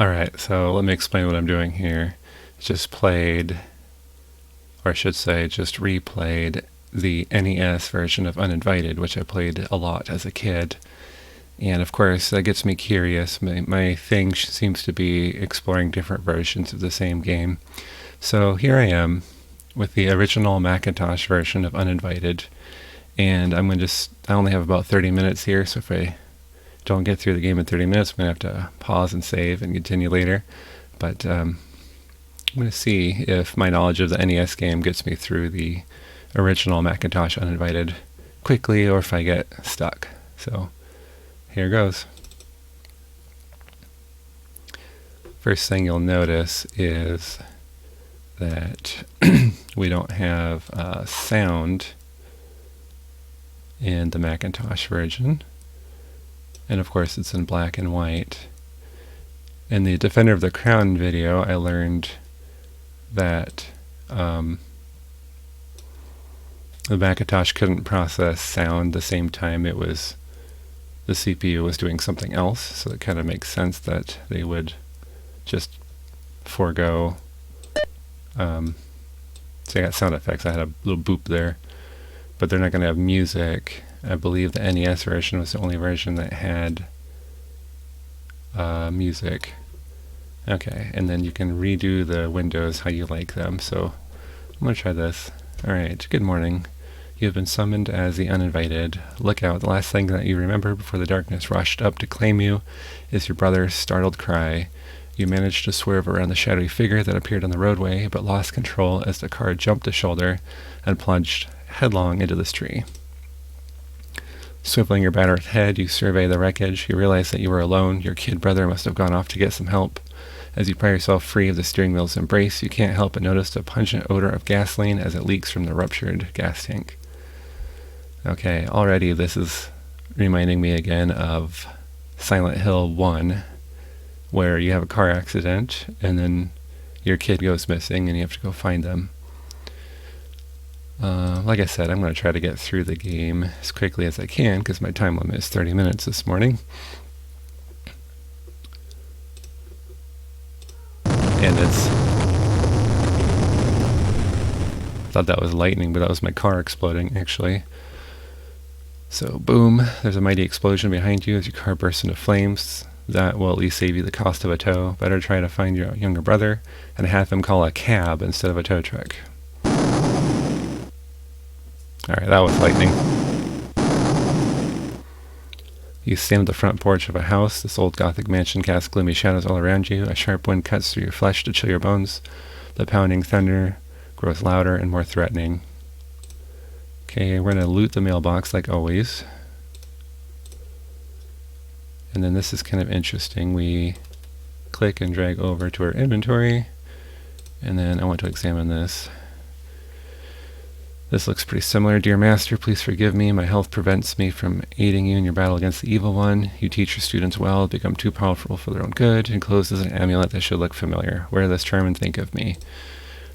Alright, so let me explain what I'm doing here. Just played, or I should say, just replayed the NES version of Uninvited, which I played a lot as a kid. And of course, that gets me curious. My thing seems to be exploring different versions of the same game. So here I am with the original Macintosh version of Uninvited. And I only have about 30 minutes here, so if I don't get through the game in 30 minutes, I'm going to have to pause and save and continue later. But I'm going to see if my knowledge of the NES game gets me through the original Macintosh Uninvited quickly, or if I get stuck. So here goes. First thing you'll notice is that we don't have sound in the Macintosh version. And of course it's in black and white. In the Defender of the Crown video, I learned that the Macintosh couldn't process sound the same time the CPU was doing something else, so it kind of makes sense that they would just forego. So I got sound effects. I had a little boop there, but they're not going to have music. I believe the NES version was the only version that had music. Okay, and then you can redo the windows how you like them. So I'm going to try this. Alright, good morning. You have been summoned as the Uninvited. Look out, the last thing that you remember before the darkness rushed up to claim you is your brother's startled cry. You managed to swerve around the shadowy figure that appeared on the roadway, but lost control as the car jumped the shoulder and plunged headlong into this tree. Swiveling your battered head, you survey the wreckage. You realize that you were alone. Your kid brother must have gone off to get some help. As you pry yourself free of the steering wheel's embrace, you can't help but notice the pungent odor of gasoline as it leaks from the ruptured gas tank. Okay, already this is reminding me again of Silent Hill 1, where you have a car accident and then your kid goes missing and you have to go find them. Like I said, I'm going to try to get through the game as quickly as I can because my time limit is 30 minutes this morning. And I thought that was lightning, but that was my car exploding, actually. So, boom, there's a mighty explosion behind you as your car bursts into flames. That will at least save you the cost of a tow. Better try to find your younger brother and have him call a cab instead of a tow truck. Alright, that was lightning. You stand at the front porch of a house. This old Gothic mansion casts gloomy shadows all around you. A sharp wind cuts through your flesh to chill your bones. The pounding thunder grows louder and more threatening. Okay, we're going to loot the mailbox like always. And then this is kind of interesting. We click and drag over to our inventory. And then I want to examine this. This looks pretty similar. Dear Master, please forgive me. My health prevents me from aiding you in your battle against the evil one. You teach your students well, become too powerful for their own good. Enclosed is an amulet that should look familiar. Wear this charm and think of me.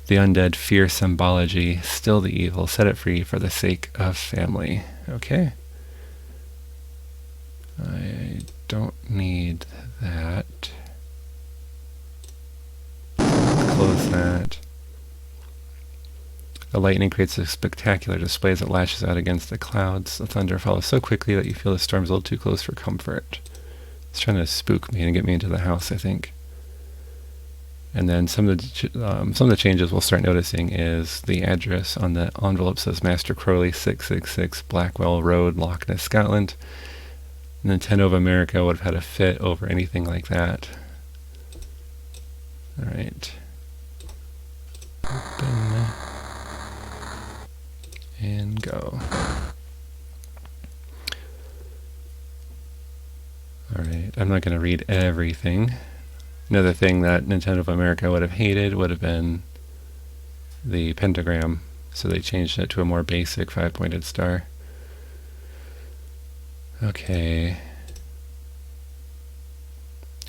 The undead fear symbology, still the evil. Set it free for the sake of family. Okay. I don't need that. Close that. The lightning creates a spectacular display as it lashes out against the clouds. The thunder follows so quickly that you feel the storm's a little too close for comfort. It's trying to spook me and get me into the house, I think. And then some of the changes we'll start noticing is the address on the envelope says Master Crowley 666 Blackwell Road, Loch Ness, Scotland. Nintendo of America would have had a fit over anything like that. Alright. Open. And go. Alright, I'm not going to read everything. Another thing that Nintendo of America would have hated would have been the pentagram, so they changed it to a more basic 5-pointed star. Okay.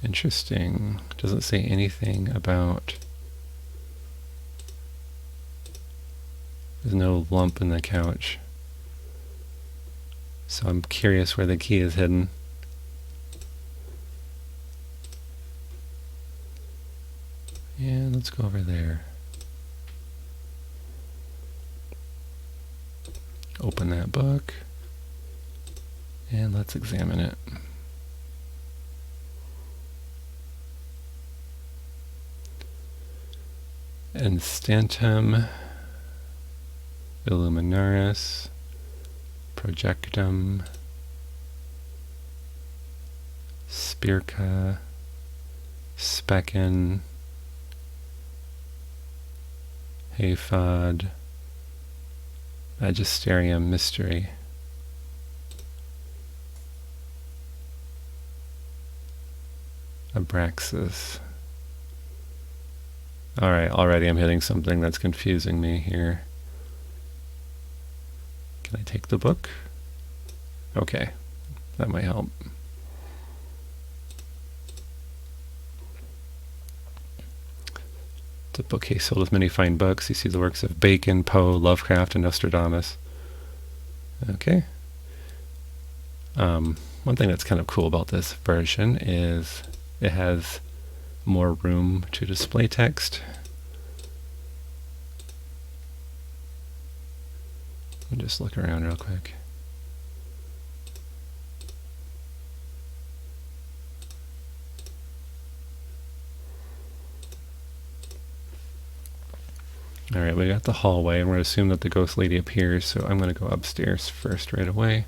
Interesting. Doesn't say anything about... There's no lump in the couch. So I'm curious where the key is hidden. Let's go over there. Open that book. And let's examine it. Instantum Illuminaris Projectum Spirca Specin Haphod Magisterium Mystery. Abraxas. Alright, already I'm hitting something that's confusing me here. Can I take the book? Okay, that might help. It's a bookcase filled with many fine books. You see the works of Bacon, Poe, Lovecraft, and Nostradamus. Okay. One thing that's kind of cool about this version is it has more room to display text. I'll just look around real quick. Alright, we got the hallway, and we're going to assume that the ghost lady appears, so I'm going to go upstairs first right away.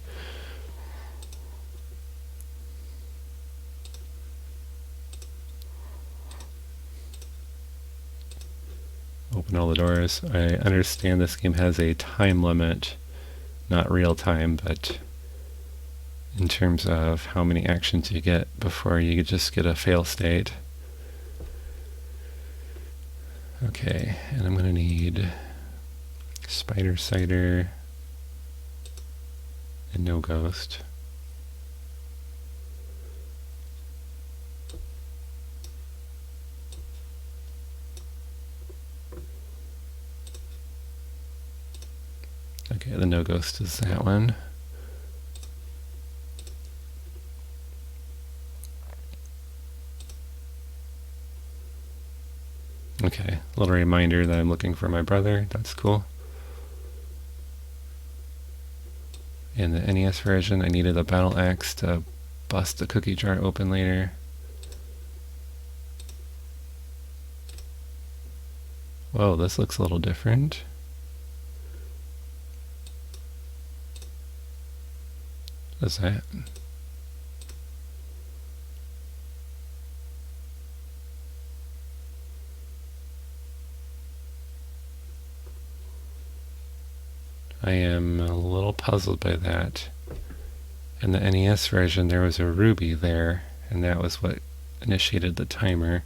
Open all the doors. I understand this game has a time limit, not real time, but in terms of how many actions you get before you just get a fail state. Okay, and I'm going to need spider cider and no ghost. Okay, the no ghost is that one. Okay, a little reminder that I'm looking for my brother. That's cool. In the NES version, I needed a battle axe to bust the cookie jar open later. Whoa, this looks a little different. What's that? I am a little puzzled by that. In the NES version, there was a ruby there, and that was what initiated the timer.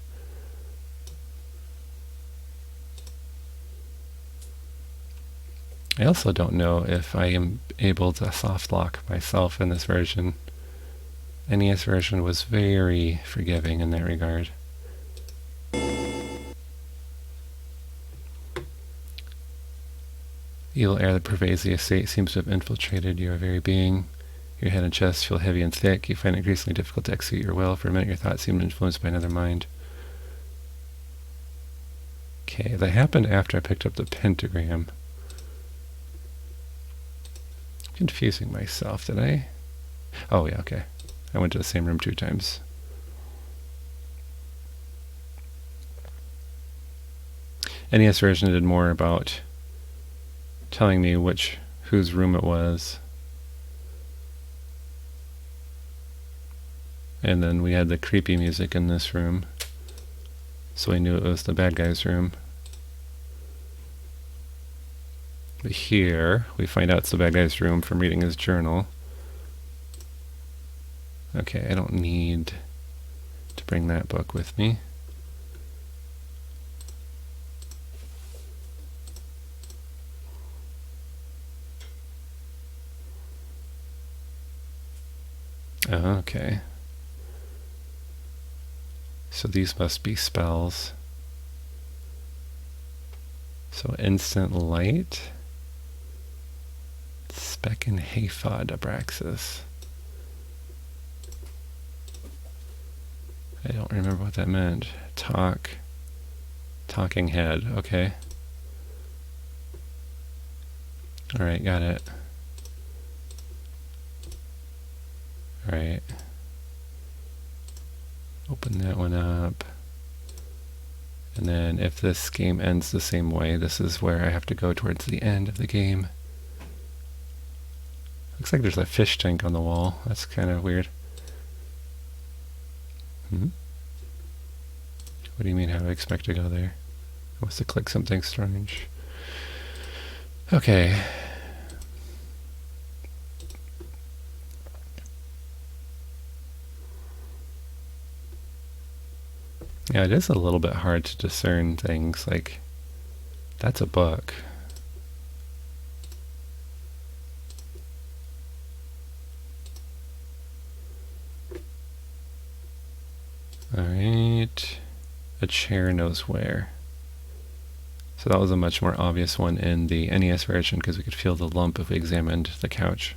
I also don't know if I am able to soft lock myself in this version. NES version was very forgiving in that regard. Evil air that pervades the estate seems to have infiltrated your very being. Your head and chest feel heavy and thick. You find it increasingly difficult to execute your will. For a minute, your thoughts seem influenced by another mind. Okay, that happened after I picked up the pentagram. Confusing myself, did I? Oh yeah, okay. I went to the same room 2 times. NES version did more about telling me whose room it was. And then we had the creepy music in this room, so I knew it was the bad guy's room. But here, we find out it's the bad guy's room from reading his journal. Okay, I don't need to bring that book with me. Okay. So these must be spells. So instant light. Specin Haphod Abraxas. I don't remember what that meant. Talk Talking head, okay. Alright, got it. Alright. Open that one up. And then if this game ends the same way, this is where I have to go towards the end of the game. Looks like there's a fish tank on the wall. That's kind of weird. What do you mean, how do I expect to go there? I must have clicked something strange. Okay. Yeah, it is a little bit hard to discern things, like, that's a book. Alright, a chair knows where. So that was a much more obvious one in the NES version because we could feel the lump if we examined the couch.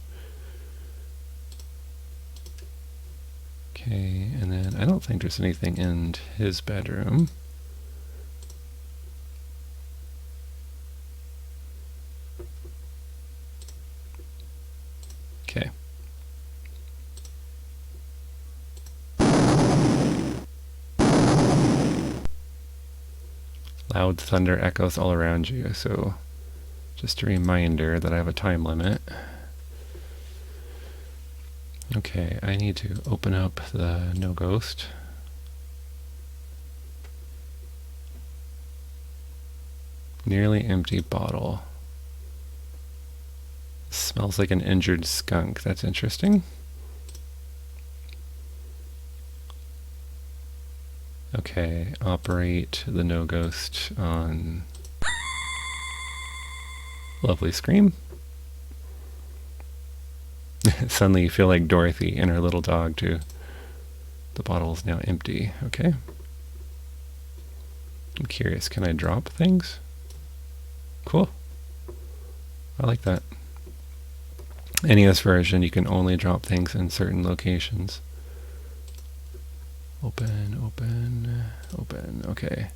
Okay, and then I don't think there's anything in his bedroom. Okay. Loud thunder echoes all around you, so just a reminder that I have a time limit. Okay, I need to open up the no ghost. Nearly empty bottle. Smells like an injured skunk. That's interesting. Okay, operate the no ghost on lovely scream. Suddenly you feel like Dorothy and her little dog too. The bottle is now empty. Okay. I'm curious, can I drop things? Cool. I like that. NES version, you can only drop things in certain locations. Open, open, open. Okay.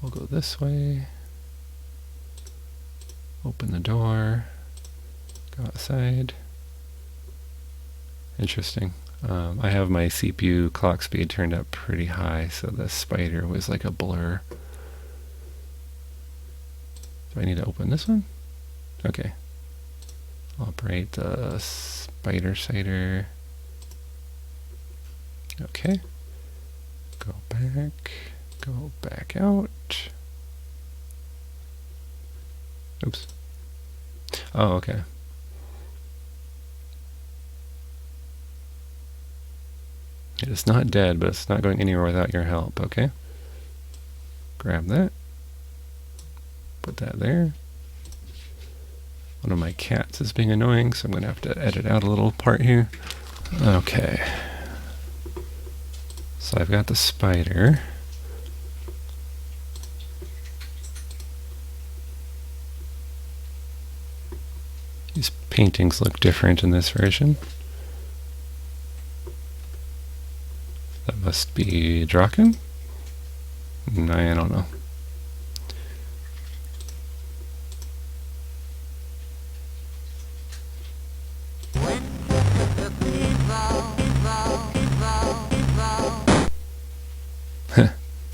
We'll go this way. Open the door. Go outside. Interesting. I have my CPU clock speed turned up pretty high, so the spider was like a blur. Do I need to open this one? Okay. Operate the spider cider. Okay. Go back out. Oops. Oh, okay. It is not dead, but it's not going anywhere without your help, okay? Grab that. Put that there. One of my cats is being annoying, so I'm going to have to edit out a little part here. Okay. So I've got the spider. These paintings look different in this version. That must be Draken? I don't know.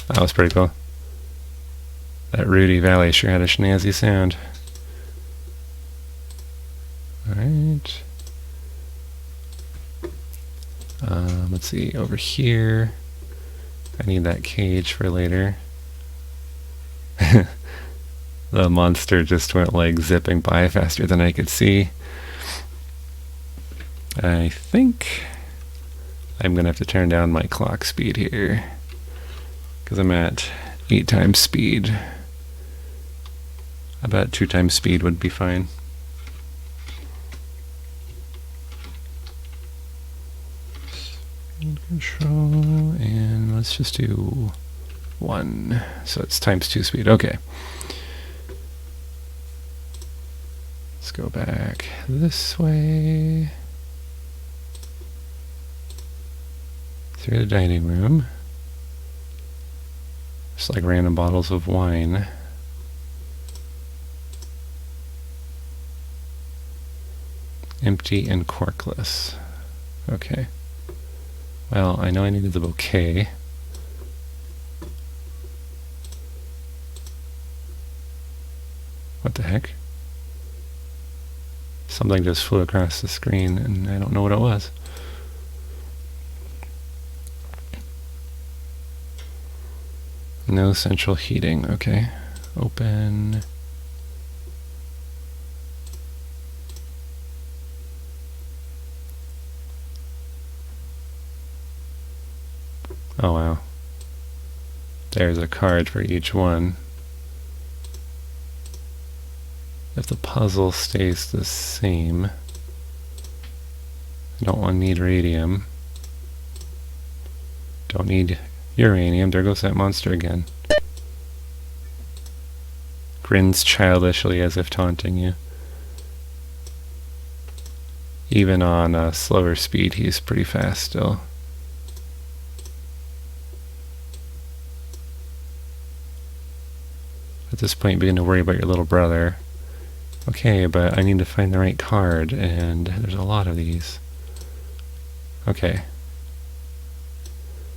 That was pretty cool. That Rudy Valley sure had a snazzy sound. Alright. Let's see, over here. I need that cage for later. The monster just went like zipping by faster than I could see. I think I'm gonna have to turn down my clock speed here, because I'm at 8 times speed. I bet 2 times speed would be fine. Control, and let's just do 1. So it's times 2 speed. Okay. Let's go back this way. Through the dining room. Just like random bottles of wine. Empty and corkless. Okay. Well, I know I needed the bouquet. What the heck? Something just flew across the screen and I don't know what it was. No central heating. Okay. Open. Oh wow. There's a card for each one. If the puzzle stays the same, I don't need radium. Don't need uranium. There goes that monster again. Grins childishly as if taunting you. Even on slower speed, he's pretty fast still. At this point, begin to worry about your little brother. Okay, but I need to find the right card, and there's a lot of these. Okay.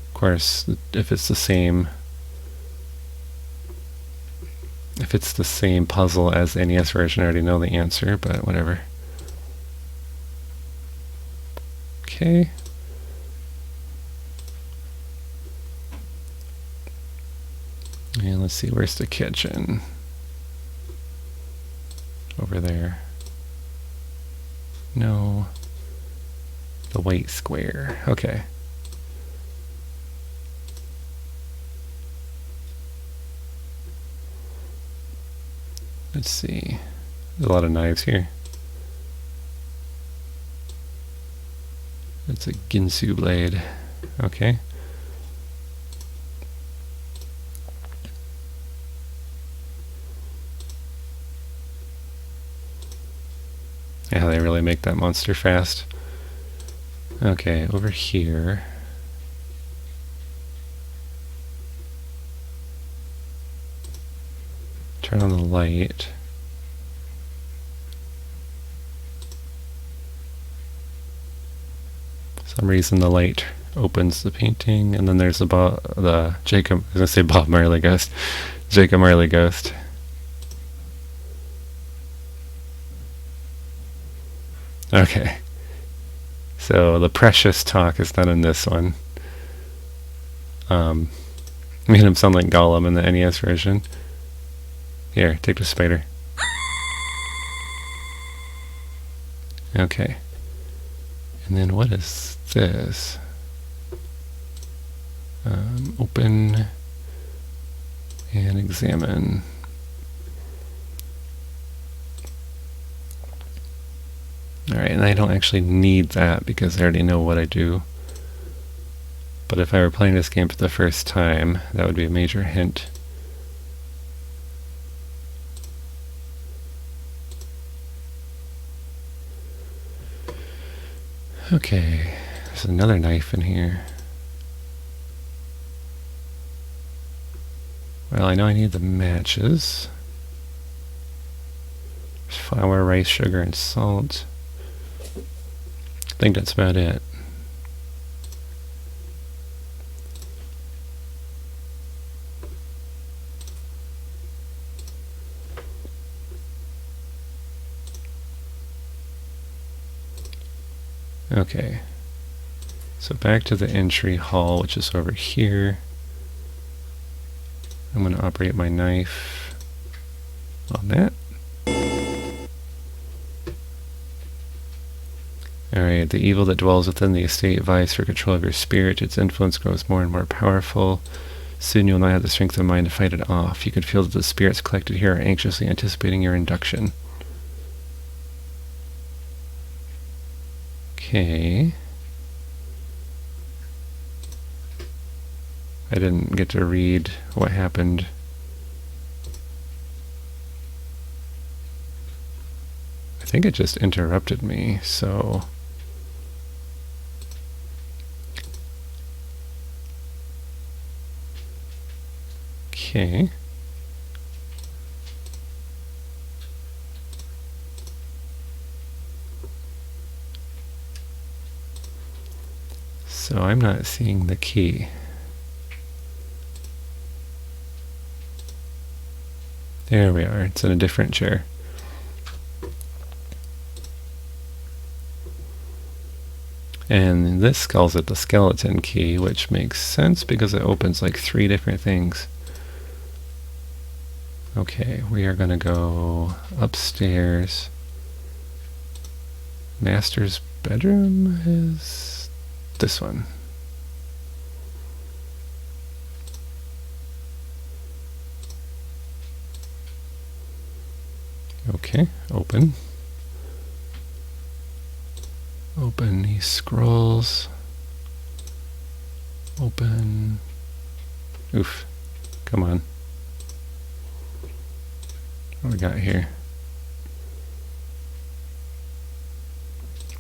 Of course, if it's the same puzzle as the NES version, I already know the answer, but whatever. Okay. And let's see, where's the kitchen? Over there. No. The white square. Okay. Let's see. There's a lot of knives here. It's a Ginsu blade. Okay. Yeah, they really make that monster fast. Okay, over here. Turn on the light. For some reason the light opens the painting, and then there's the Jacob, I was gonna say Bob Marley ghost. Jacob Marley ghost. Okay. So the precious talk is done in this one. Made him sound like Gollum in the NES version. Here, take the spider. Okay. And then what is this? Open and examine. Alright, and I don't actually need that because I already know what I do. But if I were playing this game for the first time, that would be a major hint. Okay, there's another knife in here. Well, I know I need the matches. There's flour, rice, sugar, and salt. I think that's about it. Okay, so back to the entry hall, which is over here. I'm going to operate my knife on that. Alright, the evil that dwells within the estate vies for control of your spirit. Its influence grows more and more powerful. Soon you'll not have the strength of mind to fight it off. You can feel that the spirits collected here are anxiously anticipating your induction. Okay. I didn't get to read what happened. I think it just interrupted me, so... Okay. So I'm not seeing the key. There we are. It's in a different chair. And this calls it the skeleton key, which makes sense because it opens like 3 different things. Okay, we are going to go upstairs. Master's bedroom is this one. Okay, open. Open these scrolls. Open. Oof. Come on. What do we got here?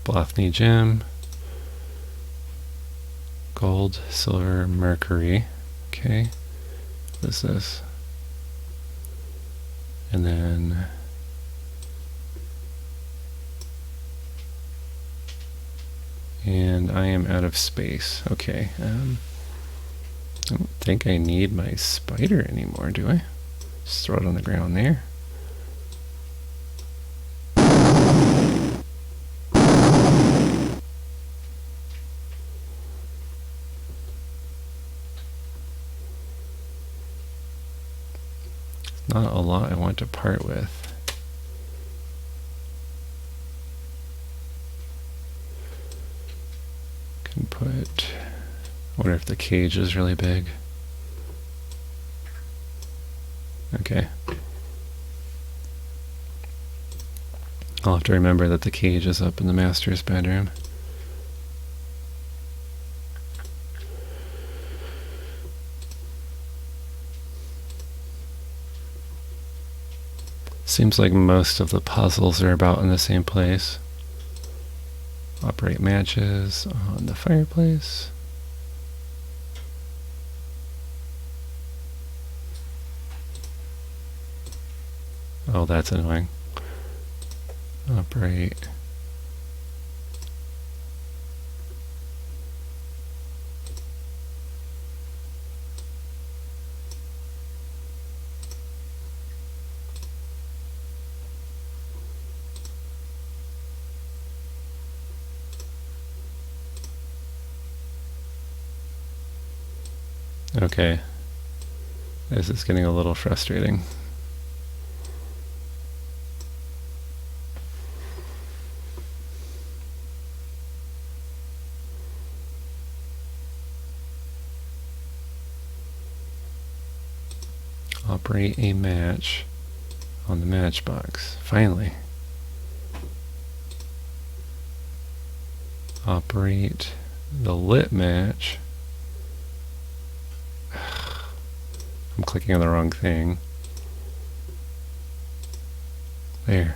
Blothney gem. Gold, silver, mercury. Okay. What is this? And then and I am out of space. Okay. I don't think I need my spider anymore, do I? Just throw it on the ground there. Not a lot I want to part with. Can put... I wonder if the cage is really big. Okay. I'll have to remember that the cage is up in the master's bedroom. Seems like most of the puzzles are about in the same place. Operate matches on the fireplace. Oh, that's annoying. Operate. Okay. This is getting a little frustrating. Operate a match on the matchbox. Finally. Operate the lit match. I'm clicking on the wrong thing. There.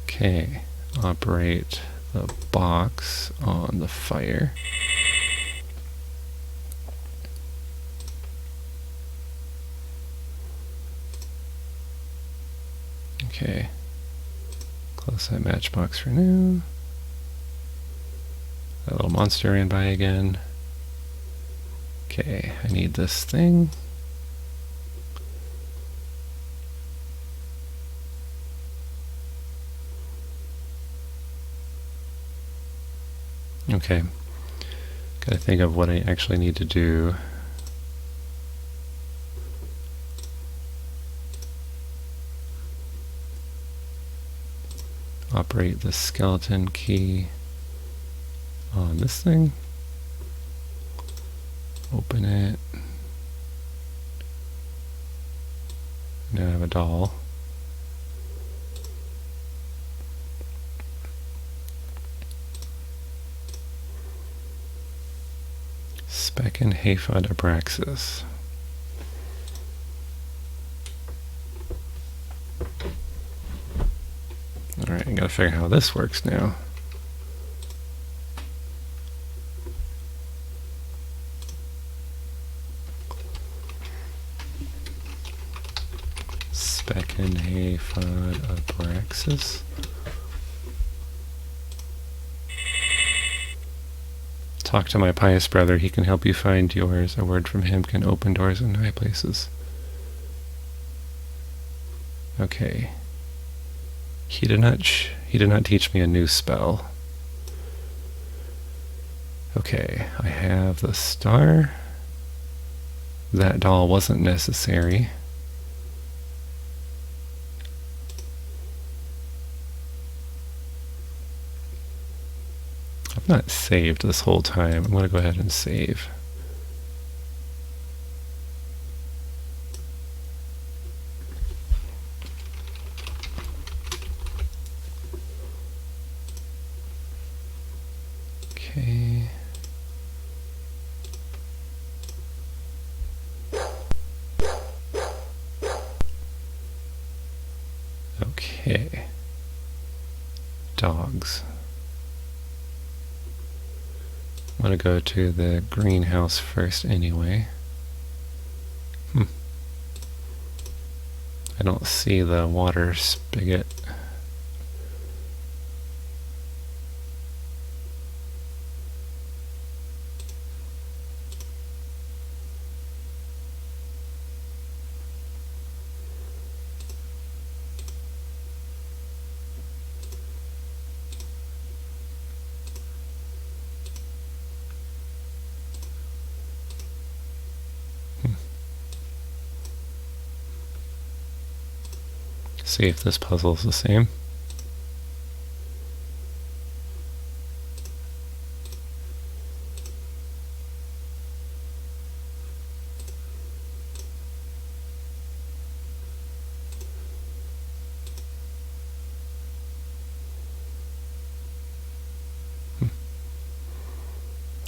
Okay. Operate the box on the fire. Okay. Close that matchbox for now. That little monster ran by again. Okay, I need this thing. Okay. Gotta think of what I actually need to do. Operate the skeleton key on this thing. Open it. Now I have a doll. Spec and Haphod Abraxas. Alright, I gotta figure out how this works now. Spekenhaphod abraxas. Talk to my pious brother, he can help you find yours. A word from him can open doors in high places. Okay. He did not teach me a new spell. Okay, I have the star. That doll wasn't necessary. I've not saved this whole time. I'm going to go ahead and save. Okay. Okay. Dogs. I'm going to go to the greenhouse first anyway. I don't see the water spigot. See if this puzzle is the same.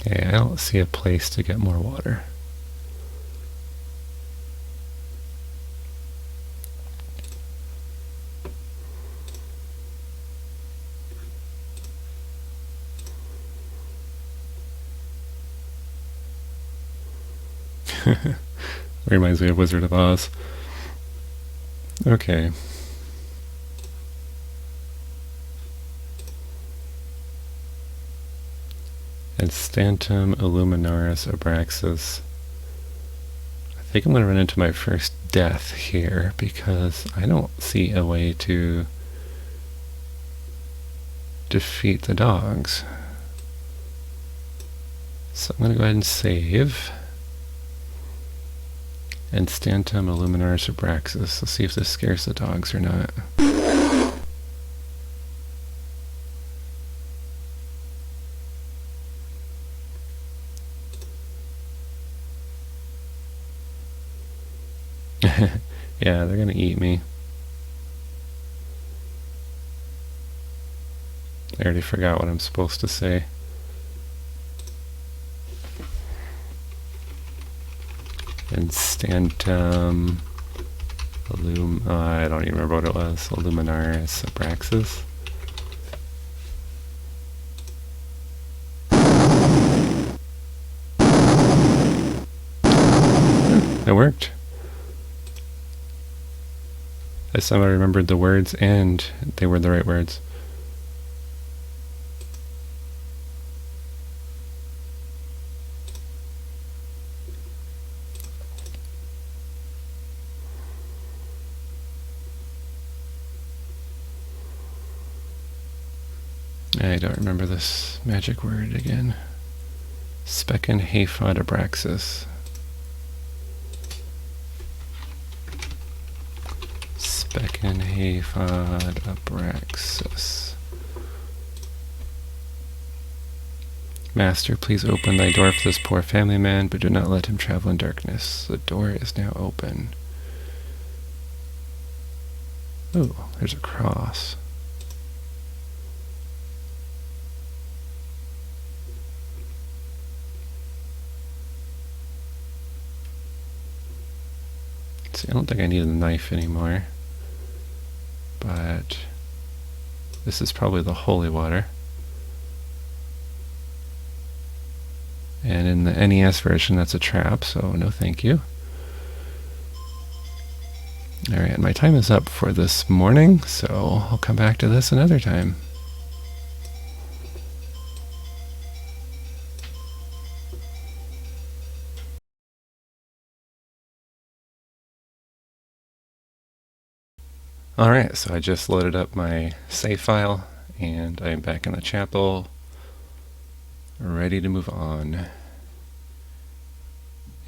Okay, I don't see a place to get more water. Reminds me of Wizard of Oz. Okay. Instantum Illuminaris Abraxas. I think I'm going to run into my first death here because I don't see a way to defeat the dogs. So I'm going to go ahead and save. Instantum Illuminaris Abraxas. Let's see if this scares the dogs or not. Yeah, they're gonna eat me. I already forgot what I'm supposed to say. Instantum I don't even remember what it was. Illuminaris Abraxas. It worked. I somehow remembered the words and they were the right words. I don't remember this magic word again. Spekenhaphod abraxas. Spekenhaphod abraxas. Master, please open thy door for this poor family man, but do not let him travel in darkness. The door is now open. Oh, there's a cross. See, I don't think I need a knife anymore, but this is probably the holy water. And in the NES version, that's a trap, so no thank you. Alright, my time is up for this morning, so I'll come back to this another time. Alright, so I just loaded up my save file, and I'm back in the chapel, ready to move on.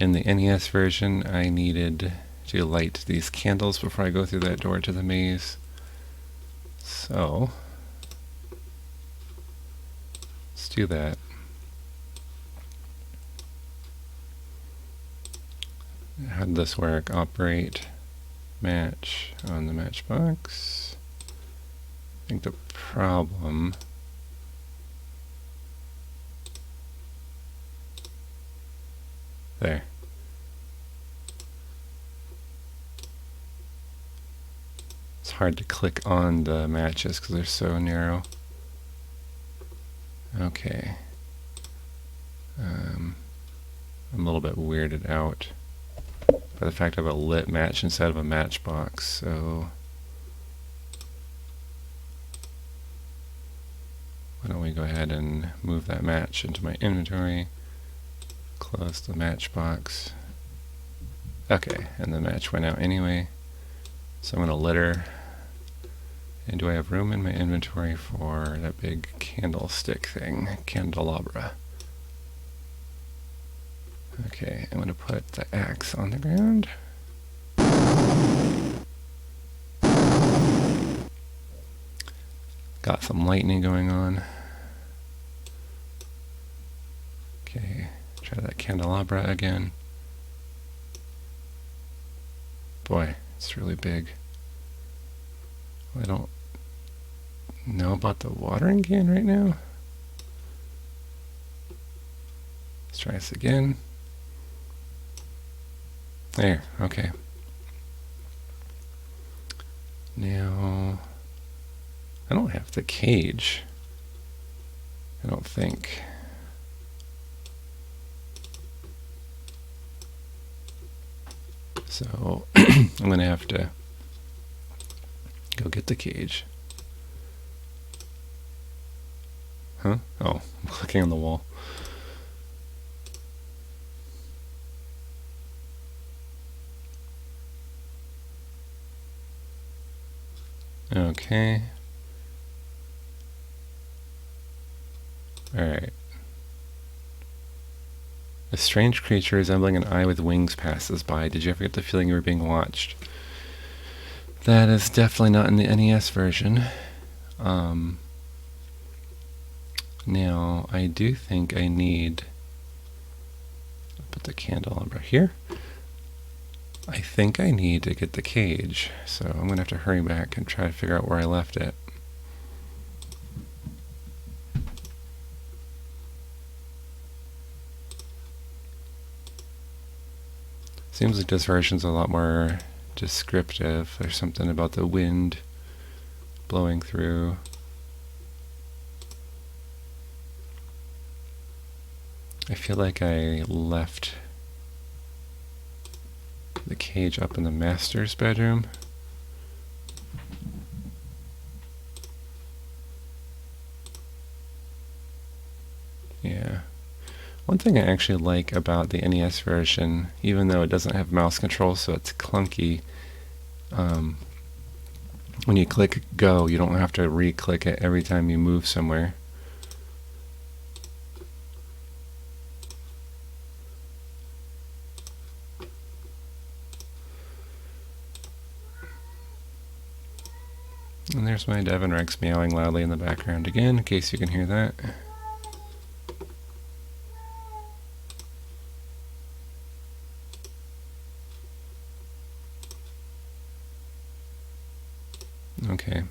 In the NES version, I needed to light these candles before I go through that door to the maze. So, let's do that. How did this work? Operate match on the matchbox. I think the problem there. It's hard to click on the matches because they're so narrow. Okay. I'm a little bit weirded out by the fact I have a lit match instead of a matchbox, so why don't we go ahead and move that match into my inventory, close the matchbox. Okay, and the match went out anyway, so I'm going to litter. And do I have room in my inventory for that big candlestick thing, candelabra? Okay, I'm going to put the axe on the ground. Got some lightning going on. Okay, try that candelabra again. Boy, it's really big. I don't know about the watering can right now. Let's try this again. There, okay. Now, I don't have the cage. I don't think. So, I'm going to have to go get the cage. Huh? Oh, I'm clicking on the wall. Okay. Alright. A strange creature resembling an eye with wings passes by. Did you ever get the feeling you were being watched? That is definitely not in the NES version. Now, I do think I need... I'll put the candelabra here. I think I need to get the cage, so I'm going to have to hurry back and try to figure out where I left it. Seems like this version's a lot more descriptive. There's something about the wind blowing through. I feel like I left the cage up in the master's bedroom. Yeah. One thing I actually like about the NES version, even though it doesn't have mouse control, so it's clunky, when you click go, you don't have to re-click it every time you move somewhere. And there's my Devon Rex meowing loudly in the background again, in case you can hear that. Okay.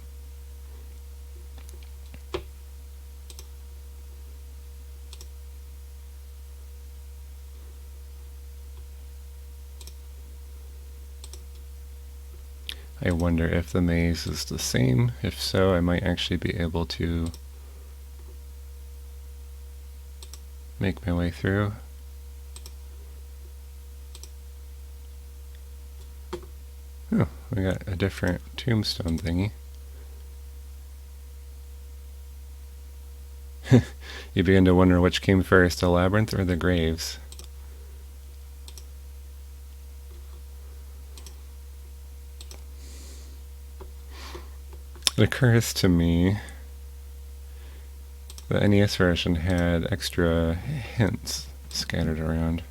I wonder if the maze is the same. If so, I might actually be able to make my way through. Oh, we got a different tombstone thingy. You begin to wonder which came first, the labyrinth or the graves. It occurs to me the NES version had extra hints scattered around.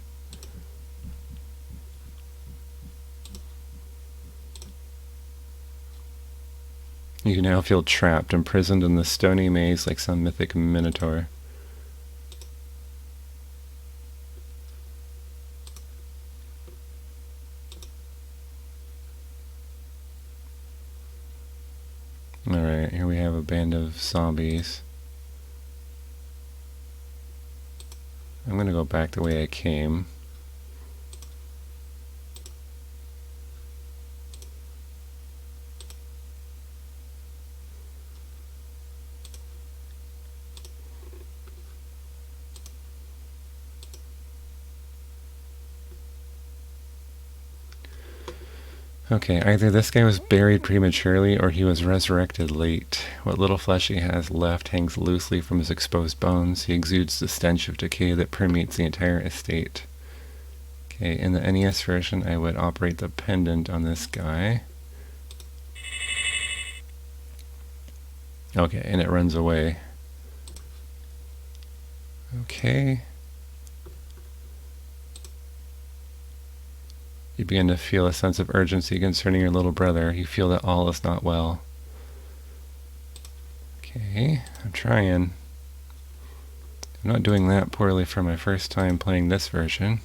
You now feel trapped, imprisoned in the stony maze like some mythic minotaur. Alright, here we have a band of zombies. I'm going to go back the way I came. Okay, either this guy was buried prematurely or he was resurrected late. What little flesh he has left hangs loosely from his exposed bones. He exudes the stench of decay that permeates the entire estate. Okay, in the NES version, I would operate the pendant on this guy. Okay, and it runs away. Okay. You begin to feel a sense of urgency concerning your little brother. You feel that all is not well. Okay, I'm trying. I'm not doing that poorly for my first time playing this version.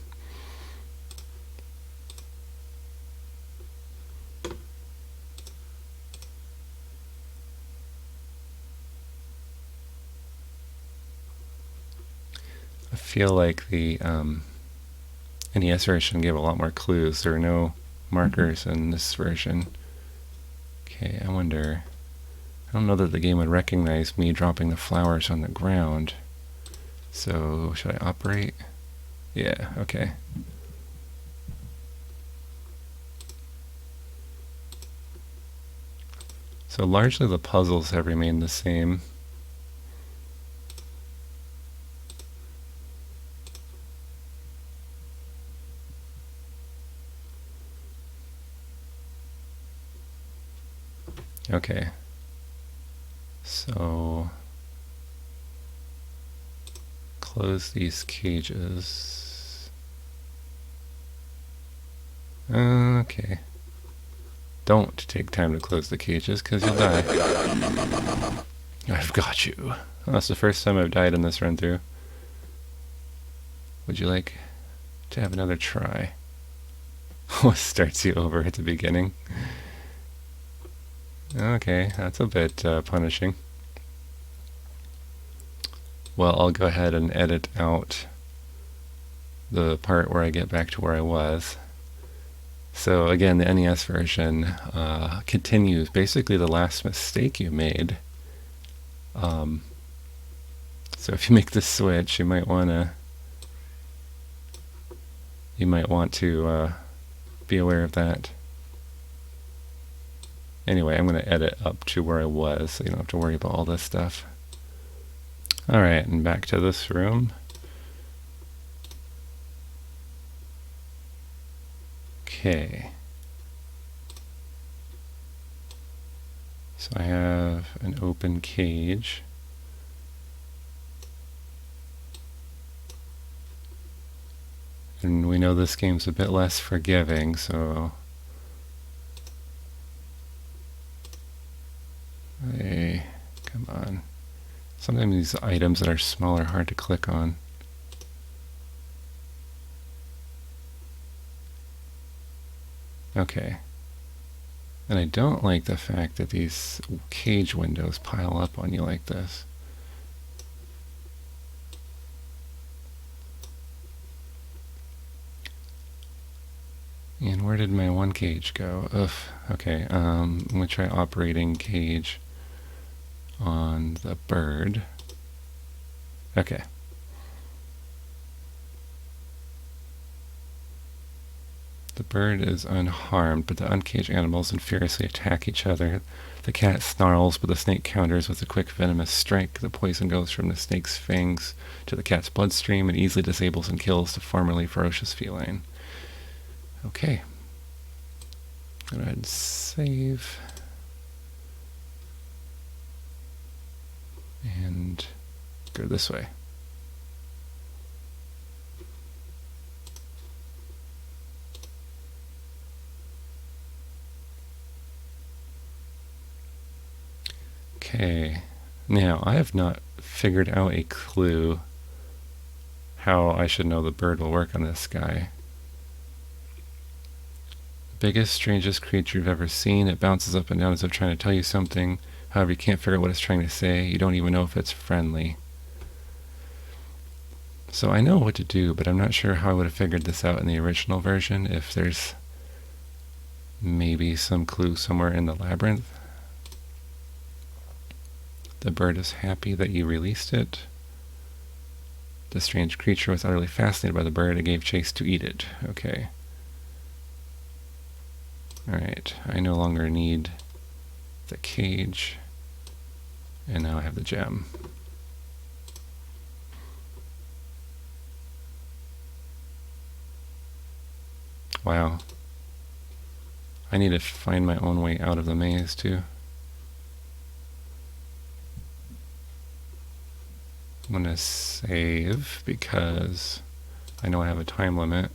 I feel like the NES version gave a lot more clues. There are no markers in this version. Okay, I wonder... I don't know that the game would recognize me dropping the flowers on the ground. So, should I operate? Yeah, okay. So largely the puzzles have remained the same. Okay. So close these cages. Okay. Don't take time to close the cages, because you'll die. I've got you. Well, that's the first time I've died in this run through. Would you like to have another try? Oh, starts you over at the beginning. Okay, that's a bit punishing. Well, I'll go ahead and edit out the part where I get back to where I was. So again, the NES version continues basically the last mistake you made. So if you make this switch, you might want to be aware of that. Anyway, I'm going to edit up to where I was, so you don't have to worry about all this stuff. Alright, and back to this room. Okay. So I have an open cage. And we know this game's a bit less forgiving, so... Hey, come on. Sometimes these items that are small are hard to click on. Okay. And I don't like the fact that these cage windows pile up on you like this. And where did my one cage go? Ugh. Okay, I'm going to try operating cage on the bird. Okay. The bird is unharmed, but the uncaged animals furiously attack each other. The cat snarls, but the snake counters with a quick venomous strike. The poison goes from the snake's fangs to the cat's bloodstream and easily disables and kills the formerly ferocious feline. Okay. Go ahead and save. And go this way. Okay, now I have not figured out a clue how I should know the bird will work on this guy. Biggest, strangest creature you've ever seen. It bounces up and down as if trying to tell you something. However, you can't figure out what it's trying to say. You don't even know if it's friendly. So I know what to do, but I'm not sure how I would have figured this out in the original version, if there's maybe some clue somewhere in the labyrinth. The bird is happy that you released it. The strange creature was utterly fascinated by the bird and gave chase to eat it. Okay. Alright, I no longer need the cage. And now I have the gem. Wow. I need to find my own way out of the maze, too. I'm going to save because I know I have a time limit.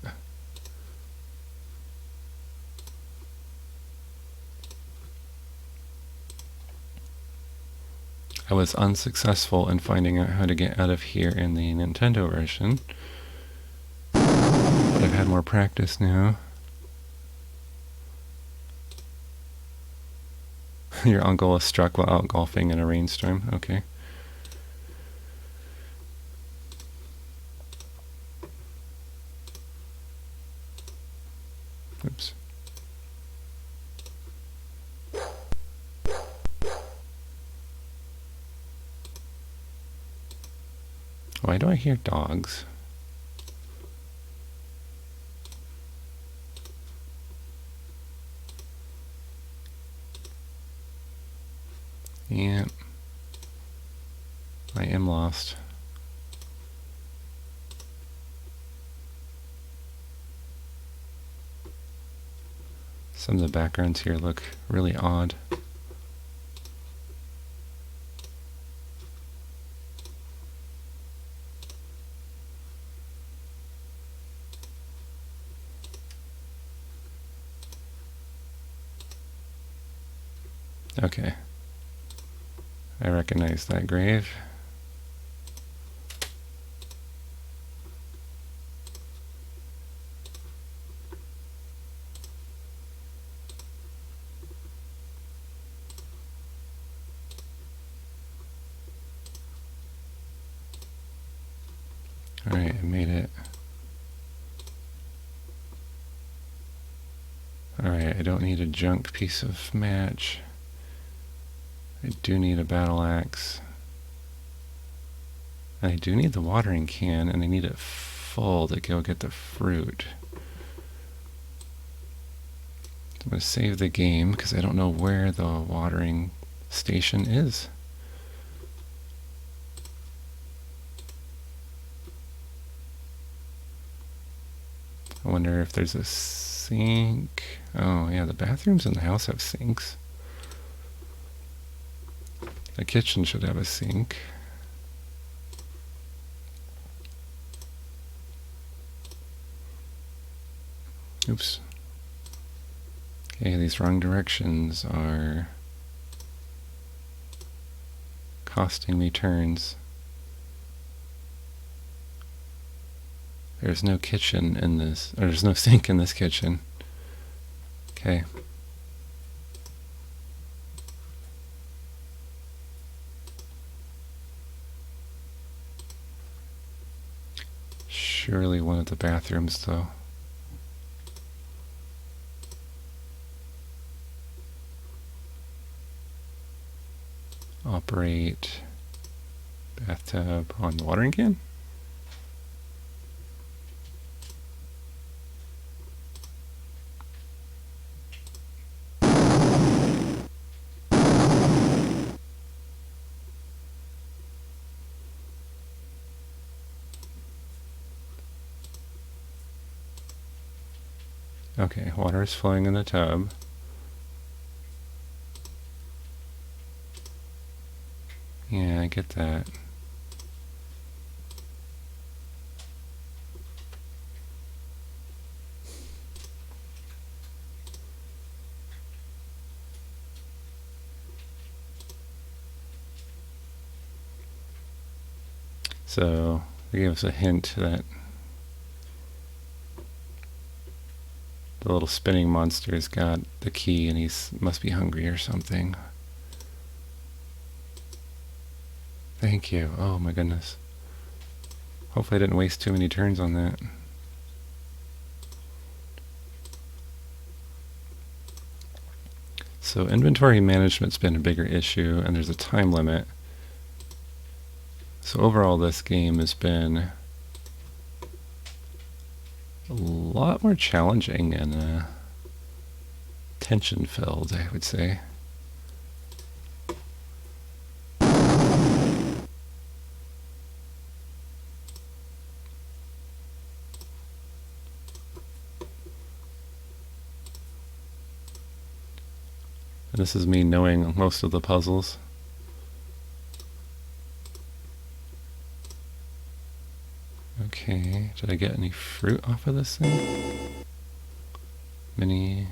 I was unsuccessful in finding out how to get out of here in the Nintendo version, but I've had more practice now. Your uncle was struck while out golfing in a rainstorm. Okay. Oops. Why do I hear dogs? Yeah. I am lost. Some of the backgrounds here look really odd. Okay. I recognize that grave. Alright, I made it. Alright, I don't need a junk piece of match. I do need a battle axe. And I do need the watering can, and I need it full to go get the fruit. I'm going to save the game, because I don't know where the watering station is. I wonder if there's a sink. Oh yeah, the bathrooms in the house have sinks. The kitchen should have a sink. Oops. Okay, these wrong directions are costing me turns. There's no kitchen in this, or there's no sink in this kitchen. Okay. Surely one of the bathrooms, though. Operate bathtub on the watering can? Okay, water is flowing in the tub. Yeah, I get that. So they gave us a hint that the little spinning monster's got the key and must be hungry or something. Thank you. Oh my goodness. Hopefully I didn't waste too many turns on that. So inventory management's been a bigger issue, and there's a time limit. So overall this game has been a lot more challenging and tension-filled, I would say. And this is me knowing most of the puzzles. Okay, did I get any fruit off of this thing? Many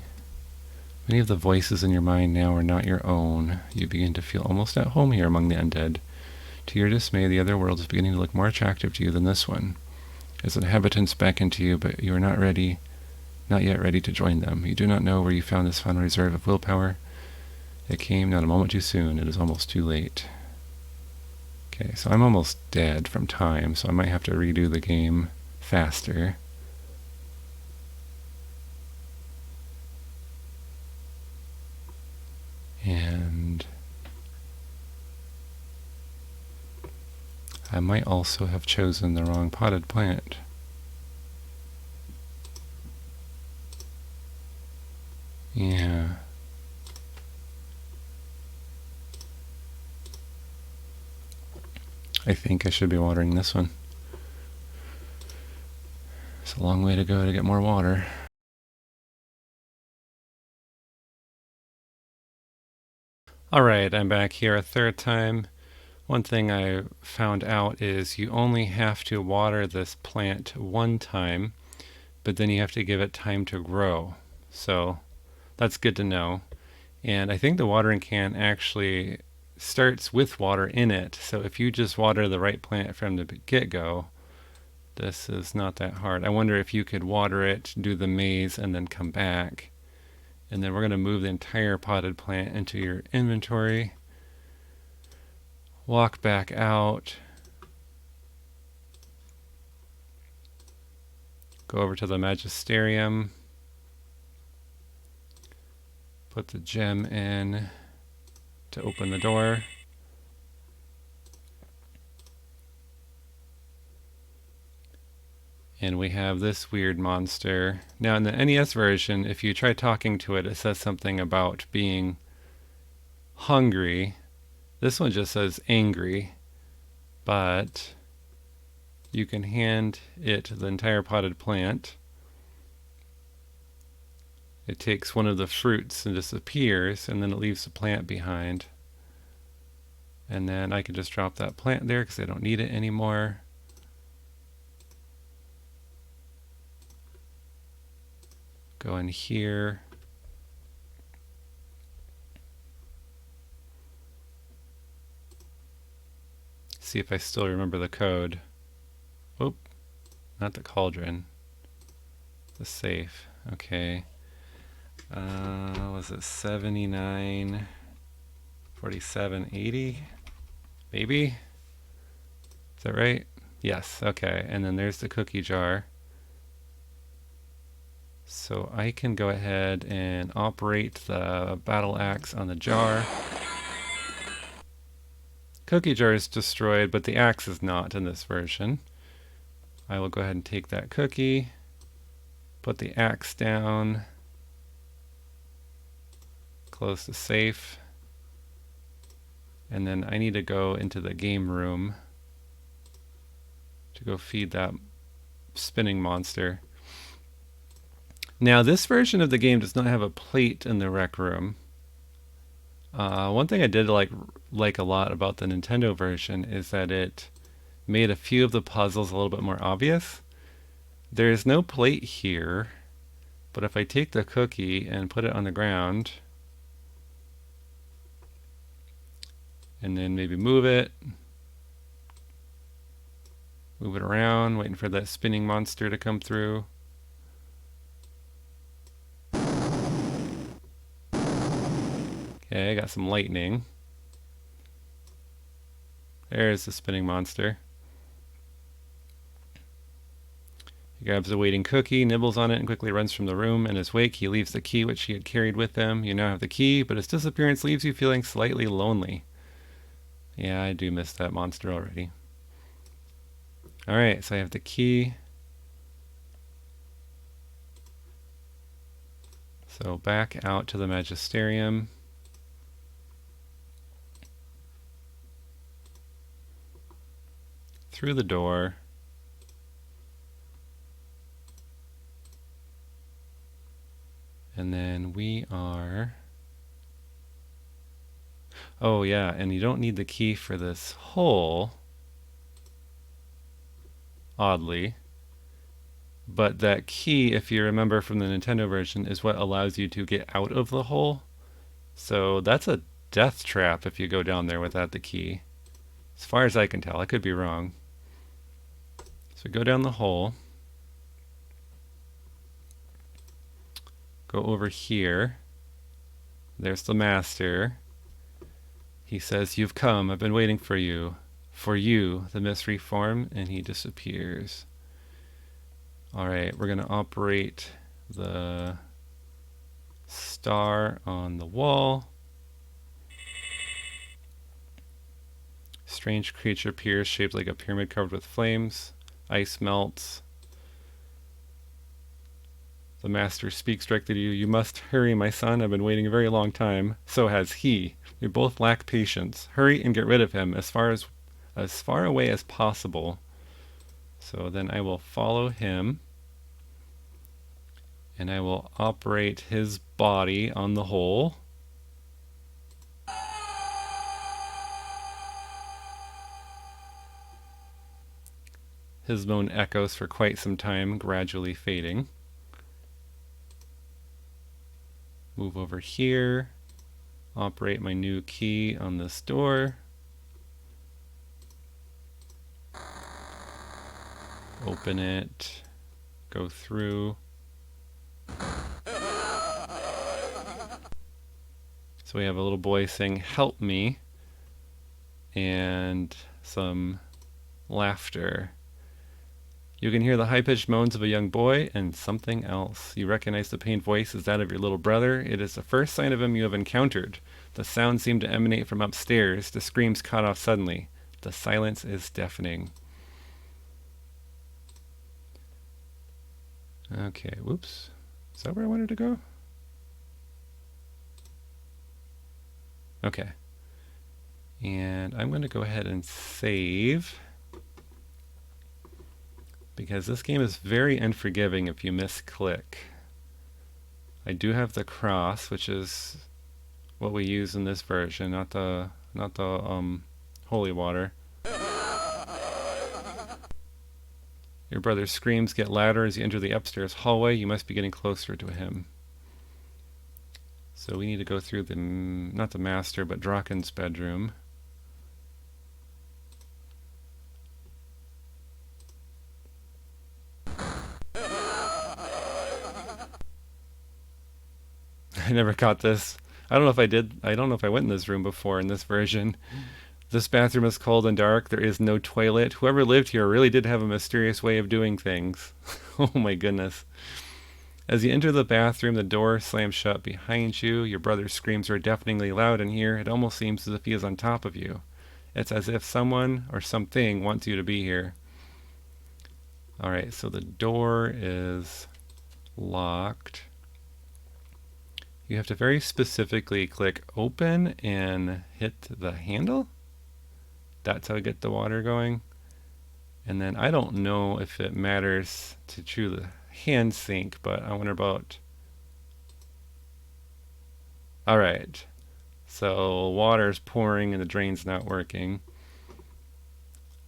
of the voices in your mind now are not your own. You begin to feel almost at home here among the undead. To your dismay, the other world is beginning to look more attractive to you than this one. Its inhabitants beckon to you, but you are not yet ready to join them. You do not know where you found this final reserve of willpower. It came not a moment too soon. It is almost too late. Okay, so I'm almost dead from time, so I might have to redo the game faster. And I might also have chosen the wrong potted plant. Yeah. I think I should be watering this one. It's a long way to go to get more water. Alright, I'm back here a third time. One thing I found out is you only have to water this plant one time, but then you have to give it time to grow. So that's good to know. And I think the watering can actually starts with water in it. So if you just water the right plant from the get-go, this is not that hard. I wonder if you could water it, do the maze, and then come back. And then we're going to move the entire potted plant into your inventory. Walk back out. Go over to the Magisterium. Put the gem in to open the door. And we have this weird monster. Now in the NES version, if you try talking to it, it says something about being hungry. This one just says angry, but you can hand it the entire potted plant. It takes one of the fruits and disappears, and then it leaves the plant behind. And then I can just drop that plant there because I don't need it anymore. Go in here. See if I still remember the code. Oop, not the cauldron. The safe. Okay. Was it 79, 47, 80? Maybe? Is that right? Yes, okay. And then there's the cookie jar. So I can go ahead and operate the battle axe on the jar. Cookie jar is destroyed, but the axe is not in this version. I will go ahead and take that cookie, put the axe down, close the safe, and then I need to go into the game room to go feed that spinning monster. Now, this version of the game does not have a plate in the rec room. One thing I did like a lot about the Nintendo version is that it made a few of the puzzles a little bit more obvious. There is no plate here, but if I take the cookie and put it on the ground, and then maybe move it around, waiting for that spinning monster to come through. Okay, I got some lightning. There's the spinning monster. He grabs a waiting cookie, nibbles on it, and quickly runs from the room. In his wake, he leaves the key which he had carried with him. You now have the key, but his disappearance leaves you feeling slightly lonely. Yeah, I do miss that monster already. Alright, so I have the key. So back out to the Magisterium. Through the door. And then we are... Oh yeah, and you don't need the key for this hole. Oddly. But that key, if you remember from the Nintendo version, is what allows you to get out of the hole. So that's a death trap if you go down there without the key. As far as I can tell, I could be wrong. So go down the hole. Go over here. There's the master. He says, "You've come. I've been waiting for you. For you, the mystery form," and he disappears. Alright, we're going to operate the star on the wall. Strange creature appears, shaped like a pyramid covered with flames. Ice melts. The master speaks directly to you. "You must hurry, my son. I've been waiting a very long time. So has he. We both lack patience. Hurry and get rid of him as far away as possible." So then I will follow him. And I will operate his body on the hole. His moan echoes for quite some time, gradually fading. Move over here. Operate my new key on this door. Open it. Go through. So we have a little boy saying, "Help me," and some laughter. You can hear the high-pitched moans of a young boy and something else. You recognize the pained voice as that of your little brother. It is the first sign of him you have encountered. The sounds seem to emanate from upstairs. The screams cut off suddenly. The silence is deafening. Okay, whoops. Is that where I wanted to go? Okay. And I'm going to go ahead and save, because this game is very unforgiving if you misclick. I do have the cross, which is what we use in this version, not the holy water. Your brother's screams get louder as you enter the upstairs hallway. You must be getting closer to him. So we need to go through the, not the master, but Draken's bedroom. I never caught this. I don't know if I did. I don't know if I went in this room before in this version. This bathroom is cold and dark. There is no toilet. Whoever lived here really did have a mysterious way of doing things. Oh my goodness. As you enter the bathroom, the door slams shut behind you. Your brother's screams are deafeningly loud in here. It almost seems as if he is on top of you. It's as if someone or something wants you to be here. Alright, so the door is locked. You have to very specifically click open and hit the handle. That's how I get the water going. And then I don't know if it matters to chew the hand sink, but I wonder about... Alright. So water's pouring and the drain's not working.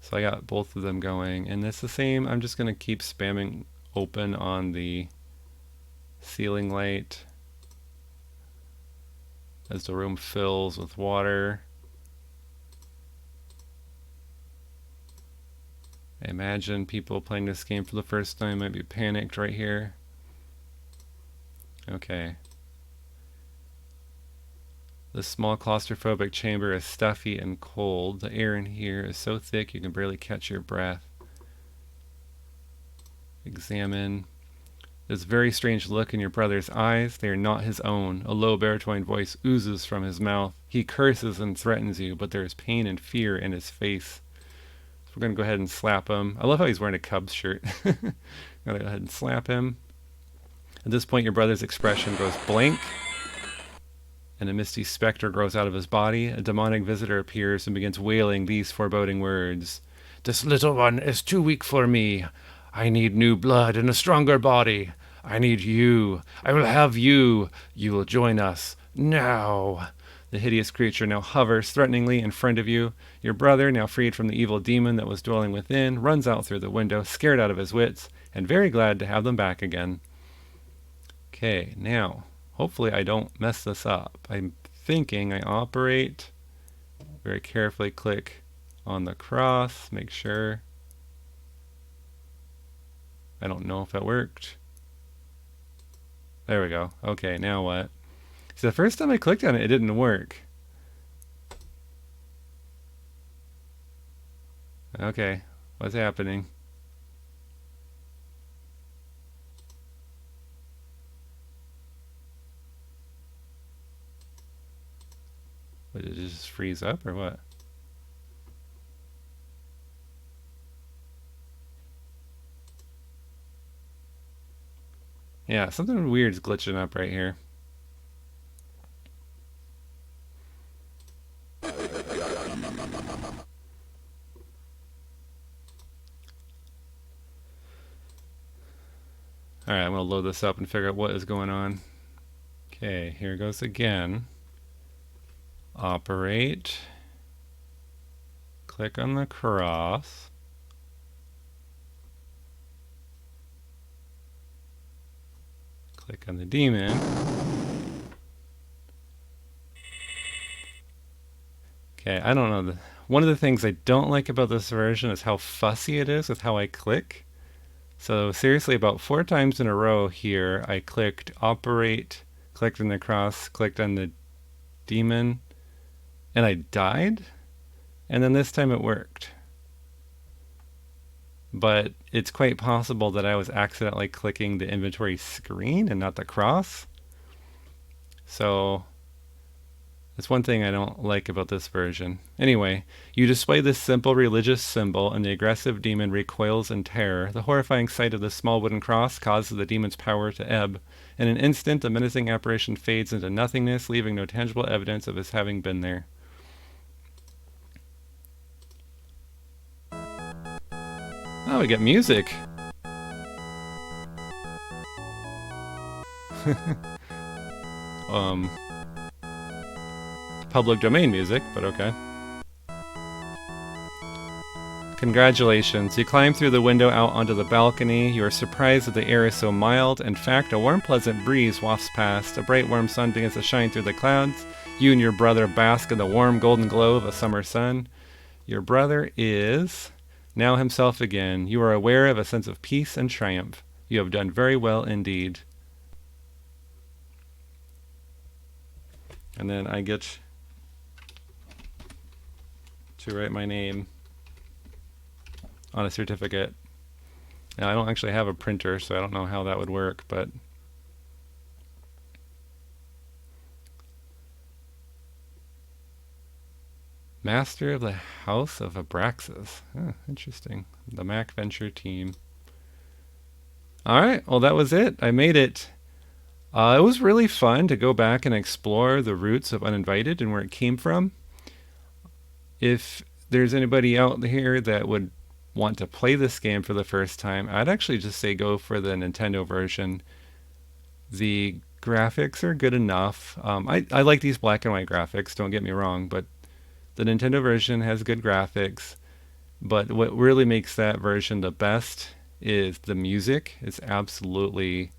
So I got both of them going. And it's the same. I'm just going to keep spamming open on the ceiling light as the room fills with water. I imagine people playing this game for the first time might be panicked right here. Okay. This small claustrophobic chamber is stuffy and cold. The air in here is so thick you can barely catch your breath. Examine. This very strange look in your brother's eyes. They are not his own. A low baritone voice oozes from his mouth. He curses and threatens you, but there is pain and fear in his face. So we're going to go ahead and slap him. I love how he's wearing a Cubs shirt. I'm going to go ahead and slap him. At this point, your brother's expression goes blank, and a misty specter grows out of his body. A demonic visitor appears and begins wailing these foreboding words. This little one is too weak for me. I need new blood and a stronger body. I need you. I will have you. You will join us. Now. The hideous creature now hovers threateningly in front of you. Your brother, now freed from the evil demon that was dwelling within, runs out through the window, scared out of his wits, and very glad to have them back again. Okay, now, hopefully I don't mess this up. I'm thinking I operate, very carefully click on the cross, make sure. I don't know if that worked. There we go. Okay, now what? See, the first time I clicked on it, it didn't work. Okay, what's happening? Did it just freeze up or what? Yeah, something weird's glitching up right here. Alright, I'm going to load this up and figure out what is going on. Okay, here goes again. Operate. Click on the cross. Click on the demon. Okay, I don't know. One of the things I don't like about this version is how fussy it is with how I click. So seriously, about 4 times in a row here, I clicked operate, clicked on the cross, clicked on the demon, and I died. And then this time it worked. But it's quite possible that I was accidentally clicking the inventory screen and not the cross. So that's one thing I don't like about this version. Anyway, you display this simple religious symbol and the aggressive demon recoils in terror. The horrifying sight of the small wooden cross causes the demon's power to ebb. In an instant, the menacing apparition fades into nothingness, leaving no tangible evidence of his having been there. Oh, we get music. Public domain music, but okay. Congratulations. You climb through the window out onto the balcony. You are surprised that the air is so mild. In fact, a warm, pleasant breeze wafts past. A bright, warm sun begins to shine through the clouds. You and your brother bask in the warm, golden glow of a summer sun. Your brother is now himself again. You are aware of a sense of peace and triumph. You have done very well indeed. And then I get to write my name on a certificate. Now, I don't actually have a printer, so I don't know how that would work, but Master of the House of Abraxas. Oh, interesting. The Mac Venture team. Alright, well that was it. I made it. It was really fun to go back and explore the roots of Uninvited and where it came from. If there's anybody out here that would want to play this game for the first time, I'd actually just say go for the Nintendo version. The graphics are good enough. I like these black and white graphics, don't get me wrong, but the Nintendo version has good graphics. But what really makes that version the best is the music. It's absolutely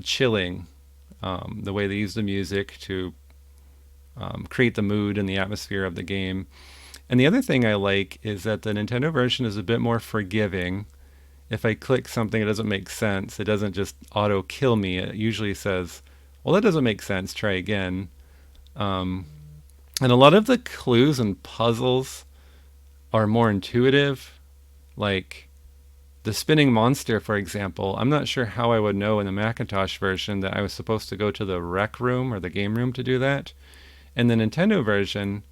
chilling. The way they use the music to create the mood and the atmosphere of the game. And the other thing I like is that the Nintendo version is a bit more forgiving. If I click something that doesn't make sense, it doesn't just auto kill me. It usually says, well, that doesn't make sense, try again. And a lot of the clues and puzzles are more intuitive. Like the spinning monster, for example, I'm not sure how I would know in the Macintosh version that I was supposed to go to the rec room or the game room to do that. In the Nintendo version,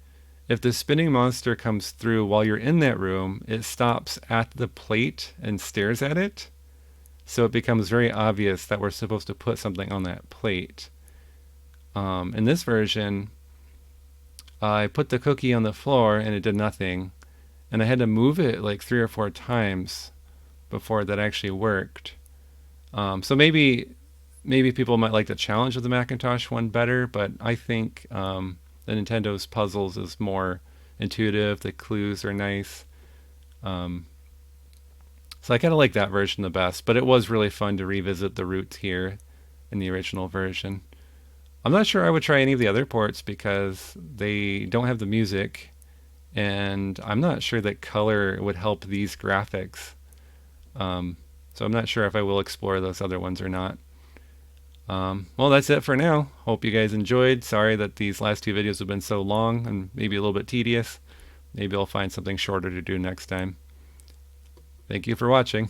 if the spinning monster comes through while you're in that room, it stops at the plate and stares at it. So it becomes very obvious that we're supposed to put something on that plate. In this version, I put the cookie on the floor and it did nothing. And I had to move it like 3 or 4 times before that actually worked. So maybe people might like the challenge of the Macintosh one better, but I think the Nintendo's puzzles is more intuitive. The clues are nice. So I kind of like that version the best, but it was really fun to revisit the roots here in the original version. I'm not sure I would try any of the other ports because they don't have the music, and I'm not sure that color would help these graphics. So I'm not sure if I will explore those other ones or not. Well, that's it for now. Hope you guys enjoyed. Sorry that these last 2 videos have been so long and maybe a little bit tedious. Maybe I'll find something shorter to do next time. Thank you for watching.